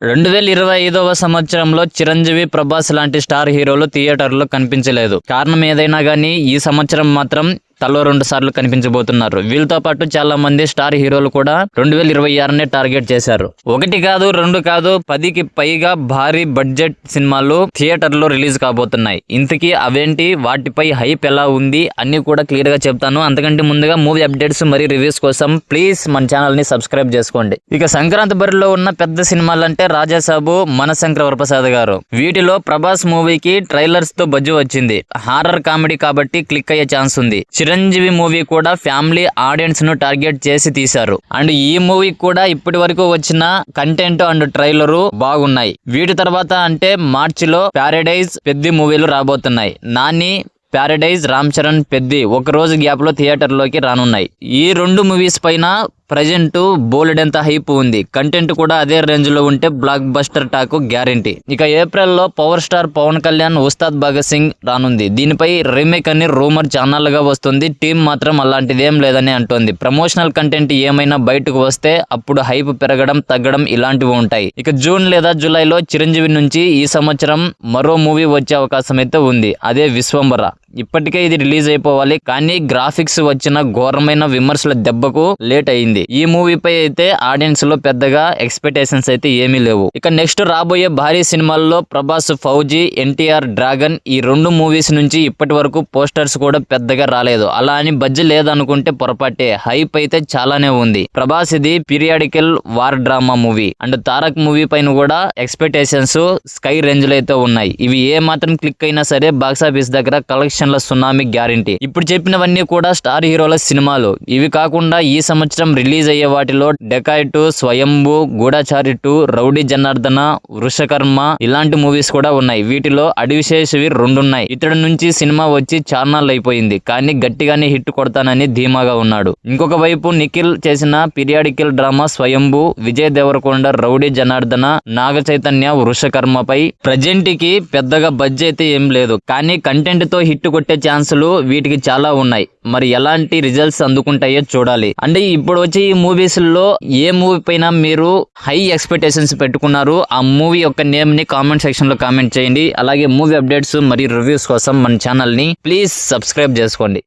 2025వ సంవత్సరంలో చిరంజీవి, ప్రభాస్ లాంటి స్టార్ హీరోలు థియేటర్లో కనిపించలేదు. కారణం ఏదైనా గానీ ఈ సంవత్సరం మాత్రం తలో 2 సార్లు కనిపించబోతున్నారు. వీళ్ళతో పాటు చాలా మంది స్టార్ హీరోలు కూడా 2026నే టార్గెట్ చేశారు. 1 కాదు 2 కాదు 10కి పైగా భారీ బడ్జెట్ సినిమాలు థియేటర్లో రిలీజ్ కాబోతున్నాయి. ఇంతకీ అవేంటి, వాటిపై హైప్ ఎలా ఉంది అన్ని కూడా క్లియర్ గా చెప్తాను. అంతకంటే ముందుగా మూవీ అప్డేట్స్ మరియు రివ్యూస్ కోసం ప్లీజ్ మన ఛానల్ ని సబ్స్క్రైబ్ చేసుకోండి. ఇక సంక్రాంతి బరిలో ఉన్న పెద్ద సినిమాలంటే రాజాసాబు, మనశంకర వరప్రసాద్ గారు. వీటిలో ప్రభాస్ మూవీకి ట్రైలర్స్ తో బజ్జు వచ్చింది. హారర్ కామెడీ కాబట్టి క్లిక్ అయ్యే ఛాన్స్ ఉంది. చిరంజీవి మూవీ కూడా ఫ్యామిలీ ఆడియన్స్ ను టార్గెట్ చేసి తీశారు. అండ్ ఈ మూవీ కూడా ఇప్పటి వరకు వచ్చిన కంటెంట్ అండ్ ట్రైలరు బాగున్నాయి. వీటి తర్వాత అంటే మార్చిలో ప్యారడైజ్, పెద్ది మూవీలు రాబోతున్నాయి. నాని, ప్యారడైజ్, రామ్ చరణ్, పెద్ది ఒక రోజు గ్యాప్ లో థియేటర్ లోకి రానున్నాయి. ఈ 2 మూవీస్ పైన ప్రజెంట్ బోలెడంత హైప్ ఉంది. కంటెంట్ కూడా అదే రేంజ్ లో ఉంటే బ్లాక్ బస్టర్ టాక్ గ్యారంటీ. ఇక ఏప్రిల్లో పవర్ స్టార్ పవన్ కళ్యాణ్ ఉస్తాద్ భగత్ సింగ్ రానుంది. దీనిపై రీమేక్ అని రూమర్ ఛానల్ గా వస్తుంది. టీం మాత్రం అలాంటిది ఏం లేదని అంటోంది. ప్రమోషనల్ కంటెంట్ ఏమైనా బయటకు వస్తే అప్పుడు హైప్ పెరగడం, తగ్గడం ఇలాంటివి ఉంటాయి. ఇక జూన్ లేదా జూలైలో చిరంజీవి నుంచి ఈ సంవత్సరం మరో మూవీ వచ్చే అవకాశం అయితే ఉంది. అదే విశ్వంబర. ఇప్పటికే ఇది రిలీజ్ అయిపోవాలి, కానీ గ్రాఫిక్స్ వచ్చిన ఘోరమైన విమర్శల దెబ్బకు లేట్ అయింది. ఈ మూవీపై అయితే ఆడియన్స్ లో పెద్దగా ఎక్స్పెక్టేషన్స్ అయితే ఏమీ లేవు. ఇక నెక్స్ట్ రాబోయే భారీ సినిమాల్లో ప్రభాస్, ఫౌజీ, ఎన్టీఆర్, డ్రాగన్ ఈ 2 మూవీస్ నుంచి ఇప్పటి వరకు పోస్టర్స్ కూడా పెద్దగా రాలేదు. అలా అని బడ్జెట్ లేదనుకుంటే పొరపాటే. హైప్ అయితే చాలానే ఉంది. ప్రభాస్ ఇది periodical war drama movie. And Tarak movie పైన కూడా ఎక్స్పెక్టేషన్స్ స్కై రేంజ్ లో అయితే ఉన్నాయి. ఇవి ఏ మాత్రం క్లిక్ అయినా సరే బాక్సాఫీస్ దగ్గర కలెక్షన్ సునామీ గ్యారంటీ. ఇప్పుడు చెప్పినవన్నీ కూడా స్టార్ హీరోల సినిమాలు. ఇవి కాకుండా ఈ సంవత్సరం రిలీజ్ అయ్యే వాటిలో డెకాయిట్, స్వయంభూ, గూఢచారి 2, రౌడీ జనార్దన, వృషకర్మ ఇలాంటి మూవీస్ కూడా ఉన్నాయి. వీటిలో అడివిశేషవి 2 ఉన్నాయి. ఇతడి నుంచి సినిమా వచ్చి చార్నాళ్ళు అయిపోయింది, కానీ గట్టిగానే హిట్ కొడతానని ధీమాగా ఉన్నాడు. ఇంకొక వైపు నిఖిల్ చేసిన పీరియాడికల్ డ్రామా స్వయంభూ, విజయ్ దేవరకొండ రౌడీ జనార్దన, నాగ చైతన్య వృషకర్మపై ప్రజెంట్ కి పెద్దగా బడ్జెట్ అయితే ఏం లేదు, కానీ కంటెంట్ తో హిట్ కొట్టే ఛాన్సులు వీటికి చాలా ఉన్నాయి. మరి ఎలాంటి రిజల్ట్స్ అందుకుంటాయో చూడాలి. అంటే ఇప్పుడు వచ్చే ఈ మూవీస్ లో ఏ మూవీ పైన మీరు హై ఎక్స్పెక్టేషన్స్ పెట్టుకున్నారు, ఆ మూవీ యొక్క నేమ్ ని కామెంట్ సెక్షన్ లో కామెంట్ చేయండి. అలాగే మూవీ అప్డేట్స్ మరియు రివ్యూస్ కోసం మన ఛానల్ ని ప్లీజ్ సబ్స్క్రైబ్ చేసుకోండి.